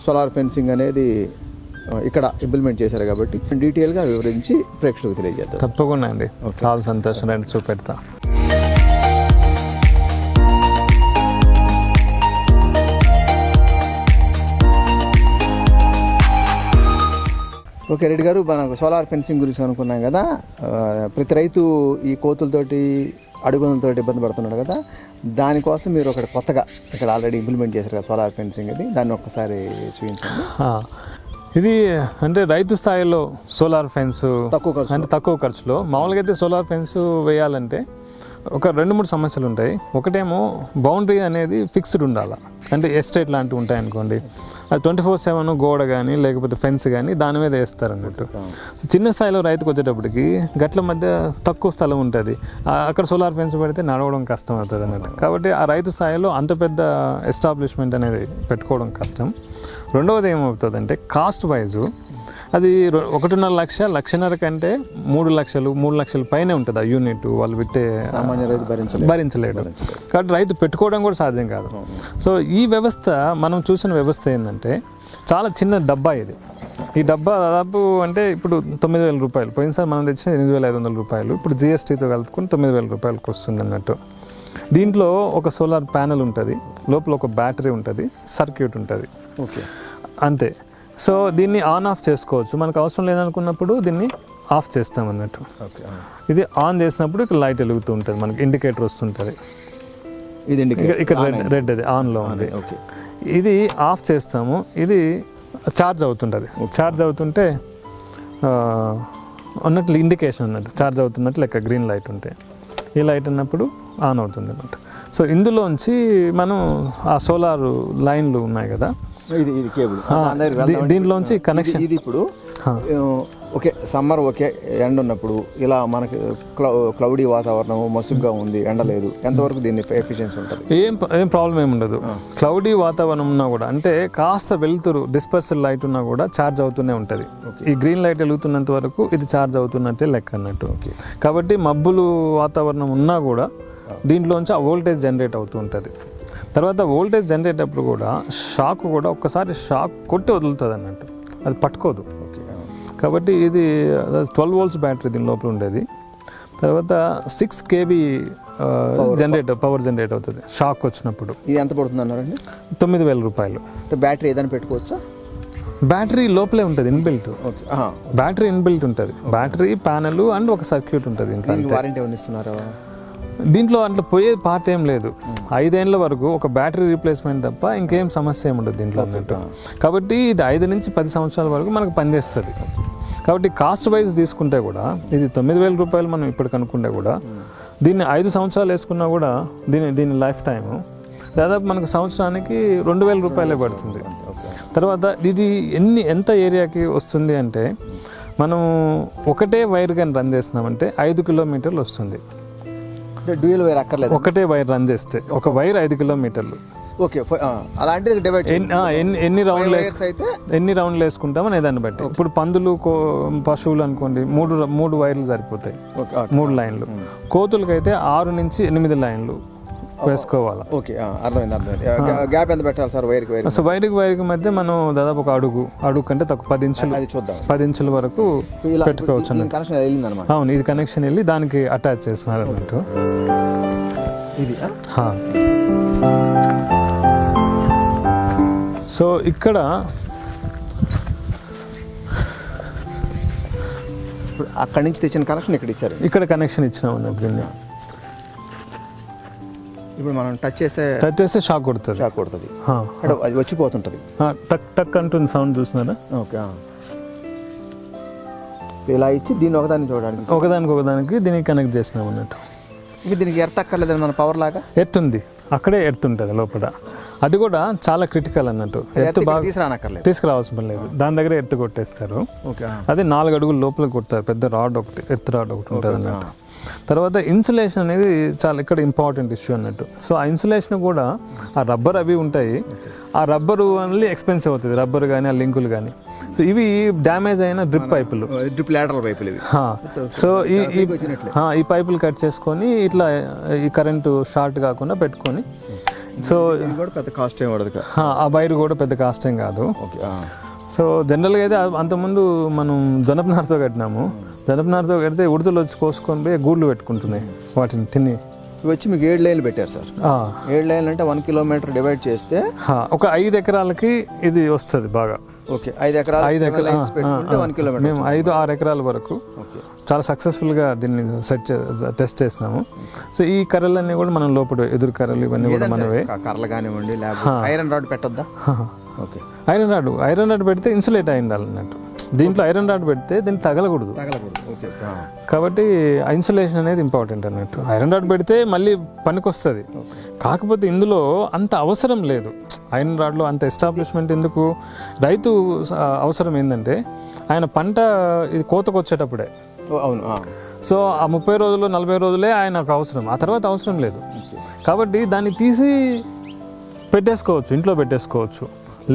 Solar fencing అనేది ఇక్కడ implement చేశారు కాబట్టి డీటెయిల్గా వివరించి ప్రేక్షకులకు తెలియజేద్దాం. తప్పకుండా అండి, చాలా సంతోషం అండి, చూపెడతా. ఓకే రెడ్డి గారు, మనకు సోలార్ ఫెన్సింగ్ గురించి అనుకున్నాం కదా. ప్రతి రైతు ఈ కోతులతోటి అడుగులతోటి ఇబ్బంది పడుతున్నాడు కదా, దానికోసం మీరు ఒకటి కొత్తగా ఇక్కడ ఆల్రెడీ ఇంప్లిమెంట్ చేశారు కదా సోలార్ ఫెన్సింగ్, ఇది దాన్ని ఒక్కసారి చూపించండి. ఇది అంటే రైతు స్థాయిలో సోలార్ ఫెన్స్ తక్కువ ఖర్చులో. మామూలుగా అయితే సోలార్ ఫెన్స్ వేయాలంటే ఒక 2-3 సమస్యలు ఉంటాయి. ఒకటేమో బౌండరీ అనేది ఫిక్స్డ్ ఉండాలి, అంటే ఎస్టేట్ లాంటివి ఉంటాయి అనుకోండి, అది 24/7 గోడ కానీ లేకపోతే ఫెన్స్ కానీ దాని మీద వేస్తారు అన్నట్టు. చిన్న స్థాయిలో రైతుకు వచ్చేటప్పటికి గట్ల మధ్య తక్కువ స్థలం ఉంటుంది, అక్కడ సోలార్ ఫెన్స్ పెడితే నడవడం కష్టం అవుతుంది అన్నట్టు. కాబట్టి ఆ రైతు స్థాయిలో అంత పెద్ద ఎస్టాబ్లిష్మెంట్ అనేది పెట్టుకోవడం కష్టం. రెండవది ఏమవుతుందంటే కాస్ట్ వైజు అది 1.5 లక్ష, 1.5 లక్ష కంటే 3 లక్షల పైనే ఉంటుంది ఆ యూనిట్. వాళ్ళు పెట్టే భరించలేడు కాబట్టి రైతు పెట్టుకోవడం కూడా సాధ్యం కాదు. సో ఈ వ్యవస్థ, మనం చూసిన వ్యవస్థ ఏంటంటే చాలా చిన్న డబ్బా ఇది. ఈ డబ్బా దాదాపు అంటే ఇప్పుడు 9,000 రూపాయలు, పోయినసారి మనం తెచ్చిన 8,500 రూపాయలు, ఇప్పుడు జిఎస్టీతో కలుపుకొని 9,000 రూపాయలకు వస్తుంది అన్నట్టు. దీంట్లో ఒక సోలార్ ప్యానెల్ ఉంటుంది, లోపల ఒక బ్యాటరీ ఉంటుంది, సర్క్యూట్ ఉంటుంది, ఓకే అంతే. సో దీన్ని ఆన్ ఆఫ్ చేసుకోవచ్చు, మనకు అవసరం లేదనుకున్నప్పుడు దీన్ని ఆఫ్ చేస్తాం అన్నట్టు. ఇది ఆన్ చేసినప్పుడు ఇక్కడ లైట్ వెలుగుతూ ఉంటుంది, మనకి ఇండికేటర్ వస్తుంటుంది. ఇది ఇక్కడ రెడ్ అది ఆన్లో ఉంది. ఇది ఆఫ్ చేస్తాము, ఇది ఛార్జ్ అవుతుంటుంది. ఛార్జ్ అవుతుంటే ఉన్నట్లు ఇండికేషన్ అన్నట్టు, ఛార్జ్ అవుతున్నట్లు లెక్క గ్రీన్ లైట్ ఉంటే, ఈ లైట్ ఉన్నప్పుడు ఆన్ అవుతుంది అన్నట్టు. సో ఇందులోంచి మనం ఆ సోలార్ లైన్లు ఉన్నాయి కదా, ఇది కేబుల్ దీంట్లోంచి కనెక్షన్. ఇది ఇప్పుడు ఓకే సమ్మర్ ఓకే, ఎండ ఉన్నప్పుడు ఇలా మనకి క్లౌడీ వాతావరణం, మసుగ్గా ఉంది, ఎండ లేదు, ఎంతవరకు దీన్ని ఎఫిషియన్సీ ఉంటుంది? ఏం ప్రాబ్లం ఏమి ఉండదు. క్లౌడీ వాతావరణం ఉన్నా కూడా, అంటే కాస్త వెలుతురు డిస్పర్సల్ లైట్ ఉన్నా కూడా ఛార్జ్ అవుతూనే ఉంటుంది. ఈ గ్రీన్ లైట్ వెలుగుతున్నంత వరకు ఇది ఛార్జ్ అవుతున్నట్టే లెక్క అన్నట్టు. కాబట్టి మబ్బులు వాతావరణం ఉన్నా కూడా దీంట్లోంచి ఆ వోల్టేజ్ జనరేట్ అవుతూ ఉంటుంది. తర్వాత వోల్టేజ్ జనరేట్ అప్పుడు కూడా షాక్ కూడా ఒక్కసారి షాక్ కొట్టి వదులుతుంది అన్నట్టు, అది పట్టుకోదు. కాబట్టి ఇది 12 volts బ్యాటరీ దీని లోపల ఉండేది. తర్వాత 6 kV పవర్ జనరేట్ అవుతుంది షాక్ వచ్చినప్పుడు. ఇది ఎంత పడుతుంది అన్నారండి? 9,000 రూపాయలు. బ్యాటరీ ఏదైనా పెట్టుకోవచ్చా? బ్యాటరీ లోపలే ఉంటుంది, ఇన్బిల్ట్ బ్యాటరీ ఇన్బిల్ట్ ఉంటుంది. బ్యాటరీ ప్యానెల్ అండ్ ఒక సర్క్యూట్ ఉంటుంది. వారంటీ ఏమైనా ఇస్తున్నారా? దీంట్లో అట్లా పోయే పార్ట్ ఏం లేదు. 5 ఏళ్ళ వరకు ఒక బ్యాటరీ రీప్లేస్మెంట్ తప్ప ఇంకేం సమస్య ఏమి ఉండదు దీంట్లో అన్నట్టు. కాబట్టి ఇది 5 నుంచి 10 సంవత్సరాల వరకు మనకు పనిచేస్తుంది. కాబట్టి కాస్ట్ వైజ్ తీసుకుంటే కూడా ఇది 9,000 రూపాయలు మనం ఇప్పటికి అనుకుంటే కూడా దీన్ని 5 సంవత్సరాలు వేసుకున్నా కూడా దీని లైఫ్ టైము దాదాపు మనకు సంవత్సరానికి 2,000 రూపాయలే పడుతుంది. తర్వాత ఇది ఎంత ఏరియాకి వస్తుంది అంటే, మనం ఒకటే వైర్ కానీ రన్ చేసినామంటే 5 కిలోమీటర్లు వస్తుంది. డ్యూయల్ వైర్ అక్కర్లేదు, ఒకటే వైర్ రన్ చేస్తే ఒక వైర్ 5 కిలోమీటర్లు. ఓకే, అలాంటిది డివైడ్ ఎన్ని రౌండ్లు వేసుకుంటాం అనే దాన్ని బట్టి. ఇప్పుడు పందులు పశువులు అనుకోండి, 3 వైర్లు సరిపోతాయి, 3 లైన్లు. కోతులకైతే 6 నుంచి 8 లైన్లు వేసుకోవాలి. ఓకే, అర్థమైంది. గ్యాప్ ఎంత పెట్టాలి సార్ వైర్కి వైర్? సో వైర్కి మధ్య మనం దాదాపు ఒక అడుగు కంటే తక్కువ 10 ఇంచులు, 10 ఇంచుల వరకు పెట్టుకోవచ్చు అన్నమాట. అవును, ఇది కనెక్షన్ వెళ్ళి దానికి అటాచ్ చేసుకున్నారు అన్నట్టు. ఇది సో ఇక్కడ అక్కడి నుంచి తెచ్చిన కనెక్షన్ ఇక్కడ ఇచ్చారు, ఇక్కడ కనెక్షన్ ఇచ్చినాం అన్నట్టు. దీన్ని ఇప్పుడు మనం టచ్ చేస్తే షాక్ కొడుతుంది, అది వచ్చిపోతుంటుంది, టక్ టక్ అంటుంది సౌండ్, చూస్తున్నారా? ఓకే, ఇలా ఇచ్చి దీన్ని ఒకదానికి దీనికి కనెక్ట్ చేసినాం అన్నట్టు. ఇంకా దీనికి ఎర్త్ అక్కర్లేదు, మన పవర్ లాగా ఎర్త్ ఉంది, అక్కడే ఎర్త్ ఉంటుంది లోపల. అది కూడా చాలా క్రిటికల్ అన్నట్టు. ఎర్త్ బాగా తీసుకురావాల్సిన పని లేదు, దాని దగ్గర ఎర్త్ కొట్టేస్తారు. అదే 4 అడుగులు లోపల కొడతారు, పెద్ద రాడ్ ఒకటి, ఎర్త్ రాడ్ ఒకటి ఉంటుంది అన్నట్టు. తర్వాత ఇన్సులేషన్ అనేది చాలా ఇక్కడ ఇంపార్టెంట్ ఇష్యూ అన్నట్టు. సో ఆ ఇన్సులేషన్ కూడా ఆ రబ్బర్ అవి ఉంటాయి, ఆ రబ్బరు ఓన్లీ ఎక్స్పెన్సివ్ అవుతుంది, రబ్బర్ కానీ ఆ లింకులు కానీ. సో ఇవి డ్యామేజ్ అయిన డ్రిప్ పైపులు, సో ఈ పైపులు కట్ చేసుకొని ఇట్లా ఈ కరెంటు షార్ట్ కాకుండా పెట్టుకొని సో ఇది కూడా పెద్ద కాస్ట్ ఏం పడదు కదా. ఆ వైర్ కూడా పెద్ద కాస్ట్ ఏం కాదు. ఓకే. సో జనరల్గా అయితే అంతకుముందు మనం జనపనారతో కట్టినాము. జనపనారతో కడితే ఉడతలు వచ్చి కోసుకొని పోయి గూళ్ళు పెట్టుకుంటున్నాయి వాటిని తిని. వచ్చి మీకు 7 లైన్లు పెట్టారు సార్. 7 లైన్లు అంటే 1 కిలోమీటర్ డివైడ్ చేస్తే ఒక 5 ఎకరాలకి ఇది వస్తుంది బాగా. ఓకే. 5 ఎకరాలు 5 ఎకరాలు పెట్టుకుంటే 1 కిలోమీటర్. మేము 5-6 ఎకరాల వరకు చాలా సక్సెస్ఫుల్గా దీన్ని టెస్ట్ చేసినాము. సో ఈ కర్రలన్నీ కూడా మనం లోపల ఎదురు కర్రలు ఇవన్నీ కూడా మనమే. కర్రలు కానివ్వండి, ఐరన్ రాడ్ పెట్టొద్దా? ఓకే. ఐరన్ రాడ్ పెడితే ఇన్సులేట్ అయి ఉండాలి అన్నట్టు. దీంట్లో ఐరన్ రాడ్ పెడితే దీన్ని తగలకూడదు. ఓకే. కాబట్టి ఇన్సులేషన్ అనేది ఇంపార్టెంట్ అన్నట్టు. ఐరన్ రాడ్ పెడితే మళ్ళీ పనికొస్తుంది. కాకపోతే ఇందులో అంత అవసరం లేదు. ఐరన్ రాడ్లో అంత ఎస్టాబ్లిష్మెంట్ ఎందుకు? రైతు అవసరం ఏంటంటే ఆయన పంట ఇది కోతకు వచ్చేటప్పుడే. అవును. సో ఆ 30 రోజులు 40 రోజులే ఆయనకు అవసరం, ఆ తర్వాత అవసరం లేదు. కాబట్టి దాన్ని తీసి పెట్టేసుకోవచ్చు, ఇంట్లో పెట్టేసుకోవచ్చు.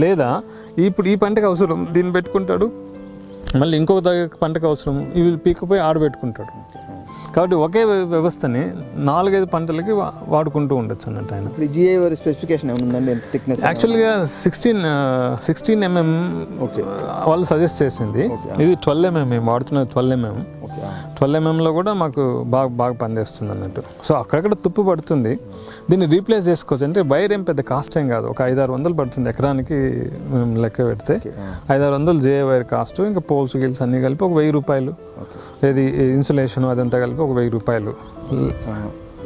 లేదా ఇప్పుడు ఈ పంటకు అవసరం దీన్ని పెట్టుకుంటాడు, మళ్ళీ ఇంకొక పంటకు అవసరం ఇవి పీకపోయి ఆడబెట్టుకుంటాడు. కాబట్టి ఒకే వ్యవస్థని 4-5 పంటలకి వాడుకుంటూ ఉండొచ్చు అన్నట్టు ఆయన. జిఐ స్పెసిఫికేషన్ ఏముందండి? థిక్నెస్ యాక్చువల్గా 16 mm వాళ్ళు సజెస్ట్ చేసింది. ఇది 12 mm మేము వాడుతున్నది. 12 mm. 12 mmలో కూడా మాకు బాగా పనిచేస్తుంది అన్నట్టు. సో అక్కడక్కడ తుప్పు పడుతుంది, దీన్ని రీప్లేస్ చేసుకోవచ్చు. అంటే వైర్ ఏం పెద్ద కాస్ట్ ఏం కాదు, ఒక 500-600 పడుతుంది ఎకరానికి. మేము లెక్క పెడితే 500-600 జిఐ వైర్ కాస్ట్. ఇంకా పోల్స్ గిల్స్ అన్నీ కలిపి ఒక 1000 రూపాయలు. ఏది ఇన్సులేషన్ అదంతా కలిపి ఒక 1000 రూపాయలు.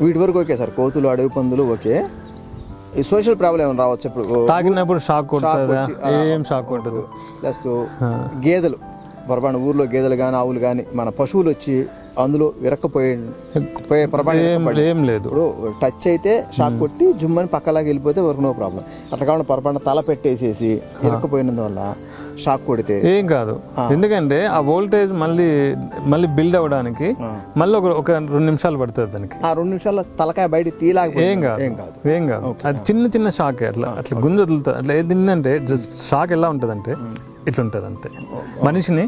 వీటి వరకు ఓకే సార్. కోతులు, అడవి పందులు ఓకే. ఈ సోషల్ ప్రాబ్లం ఏమైనా రావచ్చు ఇప్పుడు? తాకినప్పుడు షాక్ కొడుతుందా? ఏం షాక్ కొట్టదు. ప్లస్ గేదెలు, పొరపాటు ఊర్లో గేదెలు కానీ ఆవులు కానీ మన పశువులు వచ్చి అందులో విరక్కపోయే ప్రభావం ఏం లేదు. ఇప్పుడు టచ్ అయితే షాక్ కొట్టి జుమ్మని పక్కలాగా వెళ్ళిపోతే వరకు నో ప్రాబ్లం. అట్లా కాకుండా పొరపాటు తల పెట్టేసేసి విరక్కపోయినందువల్ల షాక్ కొడితే ఏం కాదు. ఎందుకంటే ఆ వోల్టేజ్ మళ్ళీ బిల్డ్ అవ్వడానికి మళ్ళీ ఒక 2 నిమిషాలు పడుతుంది దానికి. ఆ 2 నిమిషాల్లో తలకాయ బయట తీలాగా ఏం కాదు. అది చిన్న షాక్. అట్లా గుంజ వదులుతుంది. అట్లా ఏంటంటే షాక్ ఎలా ఉంటుంది అంటే ఇట్లా ఉంటుంది అంతే. మనిషిని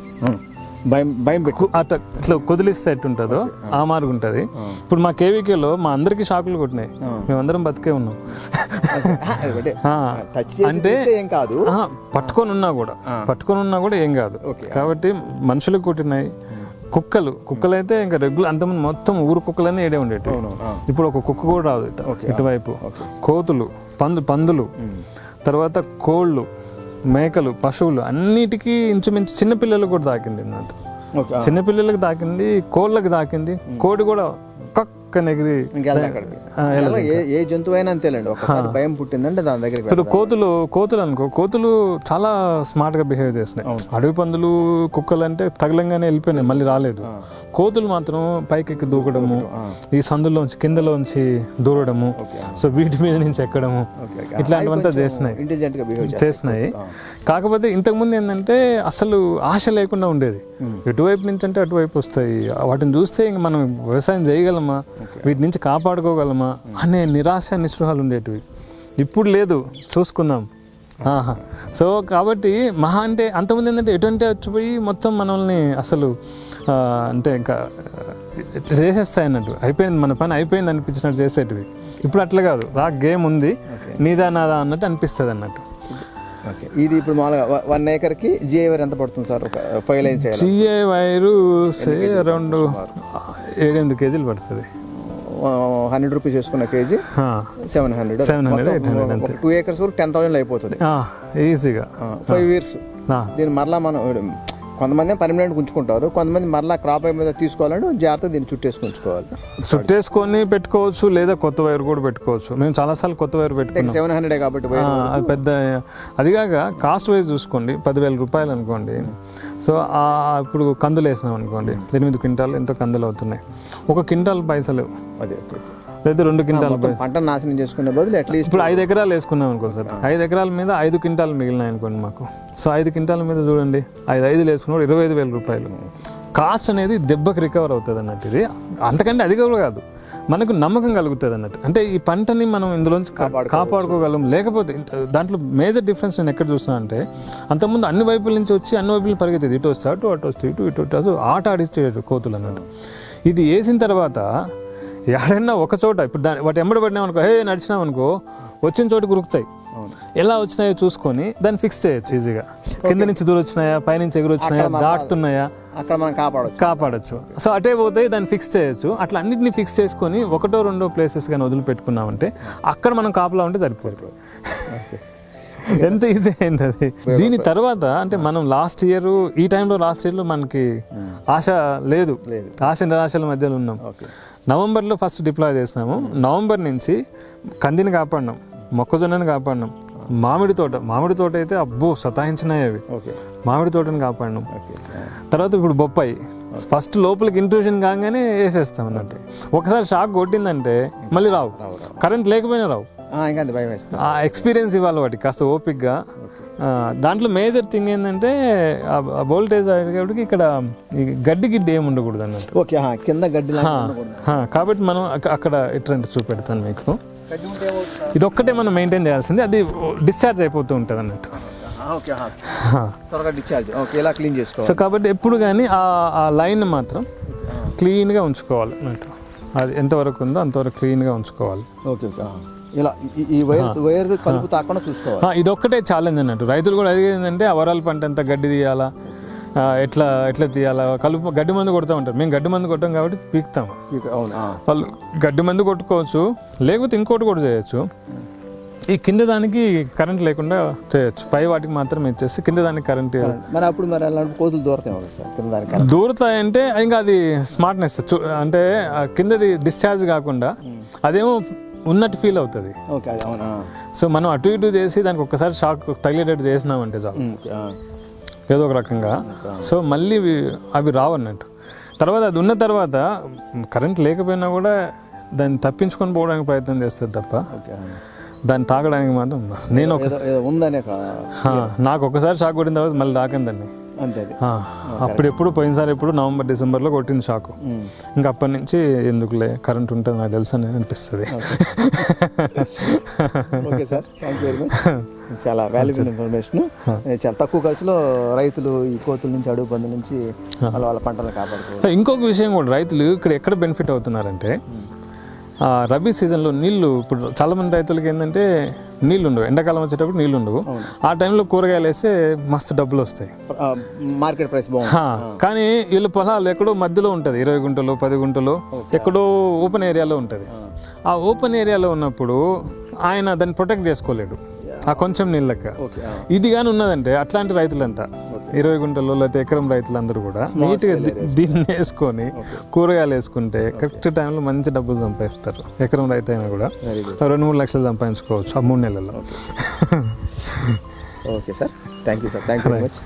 భయం పెట్టు అట్లా ఇట్లా కుదిలిస్తే ఎట్టుంటుందో ఆ మార్గం ఉంటుంది. ఇప్పుడు మా కేవీకేలో మా అందరికీ షాకులు కొట్టినాయి, మేమందరం బతికే ఉన్నాం. అంటే ఏం కాదు, పట్టుకొని ఉన్నా కూడా ఏం కాదు. కాబట్టి మనుషులకు కొట్టినాయి. కుక్కలు అయితే ఇంకా రెగ్యులర్ అంతమంది మొత్తం ఊరు కుక్కలన్నీ ఏడే ఉండేవి. ఇప్పుడు ఒక కుక్క కూడా రాదు ఇటువైపు. కోతులు, పందులు, తర్వాత కోళ్ళు, మేకలు, పశువులు అన్నిటికీ ఇంచుమించు చిన్నపిల్లలు కూడా తాకింది అన్నట్టు. చిన్నపిల్లలకు తాకింది, కోళ్ళకి తాకింది. కోడి కూడా కక్కని ఎగిరి. ఏ జంతువు అయినా అంతేలేండి, ఒకసారి భయం పుట్టిందంటే దాని దగ్గర. ఇప్పుడు కోతులు అనుకో, కోతులు చాలా స్మార్ట్ గా బిహేవ్ చేసినాయి. అడవి పందులు, కుక్కలు అంటే తగలంగానే వెళ్ళిపోయినాయి, మళ్ళీ రాలేదు. కోతులు మాత్రం పైకెక్కి దూకడము, ఈ సందులోంచి కిందలోంచి దూరడము, సో వీటి మీద నుంచి ఎక్కడము, ఇట్లాంటివంతా చేసినాయి. కాకపోతే ఇంతకుముందు ఏంటంటే అసలు ఆశ లేకుండా ఉండేది. ఎటువైపు నుంచి అంటే అటువైపు వస్తాయి, వాటిని చూస్తే ఇంక మనం వ్యవసాయం చేయగలమా, వీటి నుంచి కాపాడుకోగలమా అనే నిరాశ నిస్పృహాలు ఉండేటివి. ఇప్పుడు లేదు, చూసుకుందాం. సో కాబట్టి మహా అంటే అంతకుముందు ఏంటంటే ఎటువంటి వచ్చిపోయి మొత్తం మనల్ని అసలు అంటే ఇంకా చేసేస్తాయి అన్నట్టు. అయిపోయింది, మన పని అయిపోయింది అనిపించినట్టు చేసేటివి. ఇప్పుడు అట్లా కాదు, గేమ్ ఉంది, నీదా నాదా అన్నట్టు అనిపిస్తుంది అన్నట్టు. ఇది ఇప్పుడు మామూలుగా 1 acreకి జిఐ వైర్ ఎంత పడుతుంది సార్? ఒక 5 lines జిఐ వైరు అరౌండ్ 7-8 కేజీలు పడుతుంది. 100 రూపీస్ వేసుకున్న కేజీ 700. 2 acres వరకు 10,000 అయిపోతుంది ఈజీగా. 5 years దీన్ని మరలా మనం కొంతమంది పర్మనెంట్ ఉంచుకుంటారు, కొంతమంది మరలా క్రాప్ మీద తీసుకోవాలంటే జాగ్రత్త దీన్ని చుట్టేసుకొని పెట్టుకోవచ్చు, లేదా కొత్త వైర్ కూడా పెట్టుకోవచ్చు. మేము చాలాసార్లు కొత్త వైర్ పెట్టుకున్నాం. 700 కాబట్టి అది పెద్ద. అదిగాక కాస్ట్ వైజ్ చూసుకోండి, 10,000 రూపాయలు అనుకోండి. సో ఇప్పుడు కందులు వేసినాం అనుకోండి, 8 క్వింటాలు ఎంతో కందులు అవుతున్నాయి. 1 క్వింటాల్ పైసలు, లేదా 2 క్వింటాల్ పంట నాశనం చేసుకునే బదులు అట్లీస్ట్ ఇప్పుడు 5 ఎకరాలు వేసుకున్నాం అనుకో సార్, 5 ఎకరాల మీద 5 క్వింటాలు మిగిలినాయి అనుకోండి మాకు. సో 5 క్వింటాల మీద చూడండి, 5 వేసుకున్నాడు 25,000 రూపాయలు. కాస్ట్ అనేది దెబ్బకి రికవర్ అవుతుంది అన్నట్టు. ఇది అంతకంటే అది కూడా కాదు, మనకు నమ్మకం కలుగుతుంది అన్నట్టు. అంటే ఈ పంటని మనం ఇందులోంచి కాపాడుకోగలం. లేకపోతే దాంట్లో మేజర్ డిఫరెన్స్ నేను ఎక్కడ చూసినా అంటే, అంతకుముందు అన్ని వైపుల నుంచి వచ్చి అన్ని వైపులు పరిగెత్తేది, ఇటు వస్తే అటు, అటు వస్తే ఇటు, ఇటు ఆట ఆడిస్తే కోతులు అన్నట్టు. ఇది వేసిన తర్వాత ఎక్కడైనా ఒక చోట ఇప్పుడు వాటి ఎంబడి పడినామనుకో, నడిచినాం అనుకో, వచ్చిన చోటు గురుకుతాయి. ఎలా వచ్చినాయో చూసుకొని దాన్ని ఫిక్స్ చేయొచ్చు ఈజీగా. కింద నుంచి దూరం వచ్చినాయా, పైనుంచి ఎగురు వచ్చినాయా, దాటుతున్నాయా, అక్కడ మనం కాపాడచ్చు. సో అటే పోతాయి, దాన్ని ఫిక్స్ చేయొచ్చు. అట్లా అన్నింటినీ ఫిక్స్ చేసుకొని ఒకటో రెండో ప్లేసెస్ కానీ వదిలిపెట్టుకున్నామంటే అక్కడ మనం కాపలా ఉంటే సరిపోతుంది. ఎంత ఈజీ అయింది అది. దీని తర్వాత అంటే మనం లాస్ట్ ఇయర్ మనకి ఆశ లేదు, ఆశ నిరాశల మధ్యలో ఉన్నాం. నవంబర్లో ఫస్ట్ డిప్లాయ్ చేసినాము. నవంబర్ నుంచి కందిని కాపాడినాం, మొక్కజొన్నని కాపాడినాం, మామిడి తోట అయితే అబ్బో సతాయించినాయి అవి. మామిడి తోటని కాపాడినాం. తర్వాత ఇప్పుడు బొప్పాయి ఫస్ట్ లోపలికి ఇంట్రూషన్ కాగానే వేసేస్తాం అన్నట్టు. ఒకసారి షాక్ కొట్టిందంటే మళ్ళీ రావు, కరెంట్ లేకపోయినా రావు. ఆ ఎక్స్పీరియన్స్ ఇవ్వాలి వాటికి కాస్త ఓపిక్గా. దాంట్లో మేజర్ థింగ్ ఏంటంటే వోల్టేజ్ అయ్యేటికి ఇక్కడ గడ్డి ఏమి ఉండకూడదు అన్నట్టు. కింద గడ్డి కాబట్టి మనం అక్కడ ఎట్లంటే చూపెడతాను మీకు. ఇది ఒక్కటే మనం మెయింటైన్ చేయాల్సింది, అది డిశ్చార్జ్ అయిపోతూ ఉంటుంది అన్నట్టు. సో కాబట్టి ఎప్పుడు కానీ ఆ లైన్ మాత్రం క్లీన్గా ఉంచుకోవాలి అన్నట్టు. అది ఎంతవరకు ఉందో అంతవరకు క్లీన్గా ఉంచుకోవాలి. ఇది ఒక్కటే ఛాలెంజ్ అన్నట్టు. రైతులు కూడా అడిగేది ఏంటంటే ఆ వరాల పంట ఎంత గడ్డి తీయాలా, ఎట్లా తీయాలా, గడ్డి మందు కొడతా ఉంటారు. మేము గడ్డి మందు కొట్టాం కాబట్టి పీకుతాం. వాళ్ళు గడ్డి మందు కొట్టుకోవచ్చు, లేకపోతే ఇంకోటి కూడా చేయొచ్చు. ఈ కింద దానికి కరెంట్ లేకుండా చేయొచ్చు, పై వాటికి మాత్రం ఇచ్చేసి కింద దానికి కరెంట్. కోతులు దూరతాయంటే ఇంకా అది స్మార్ట్నెస్, అంటే కిందది డిశ్చార్జ్ కాకుండా అదేమో ఉన్నట్టు ఫీల్ అవుతుంది. సో మనం అటు ఇటు చేసి దానికి ఒక్కసారి షాక్ తగిలేటట్టు చేసినామంటే చాలు, ఏదో ఒక రకంగా. సో మళ్ళీ అవి రావన్నట్టు. తర్వాత అది ఉన్న తర్వాత కరెంట్ లేకపోయినా కూడా దాన్ని తప్పించుకొని పోవడానికి ప్రయత్నం చేస్తుంది తప్ప దాన్ని తాగడానికి మాత్రం నాకు ఒక్కసారి షాక్ కొట్టిన తర్వాత మళ్ళీ తాకందండి. అప్పుడెప్పుడు పోయినసారి ఎప్పుడు నవంబర్ డిసెంబర్లో కొట్టింది షాకు. ఇంకా అప్పటి నుంచి ఎందుకులే కరెంట్ ఉంటుంది నాకు తెలుసు అని అనిపిస్తుంది. Okay sir, thank you very much. చాలా వాల్యుబుల్ ఇన్ఫర్మేషన్. చాలా తక్కువ ఖర్చులో రైతులు ఈ కోతుల నుంచి, అడుగు పందు నుంచి వాళ్ళ పంటలు కాపాడుకోవాలి. ఇంకొక విషయం కూడా, రైతులు ఇక్కడ ఎక్కడ బెనిఫిట్ అవుతున్నారంటే రబీ సీజన్లో నీళ్లు, ఇప్పుడు చాలా మంది రైతులకి ఏంటంటే నీళ్ళు ఉండవు, ఎండాకాలం వచ్చేటప్పుడు నీళ్ళు ఉండవు. ఆ టైంలో కూరగాయలు వేస్తే మస్తు డబ్బులు వస్తాయి, మార్కెట్ ప్రైస్. కానీ వీళ్ళ పొలాలు ఎక్కడో మధ్యలో ఉంటుంది, 20 గుంటలు 10 గుంటలు ఎక్కడో ఓపెన్ ఏరియాలో ఉంటుంది. ఆ ఓపెన్ ఏరియాలో ఉన్నప్పుడు ఆయన దాన్ని ప్రొటెక్ట్ చేసుకోలేడు ఆ కొంచెం నీళ్ళక. ఇది కానీ ఉన్నదంటే అట్లాంటి రైతులంతా 20 గుంటల్లో లేకపోతే ఎకరం రైతులందరూ కూడా నీట్గా దీన్ని వేసుకొని కూరగాయలు వేసుకుంటే కరెక్ట్ టైంలో మంచి డబ్బులు సంపాదిస్తారు. ఎకరం రైతు అయినా కూడా 2-3 లక్షలు సంపాదించుకోవచ్చు ఆ 3 నెలల్లో. Okay sir, thank you sir, thank you very much.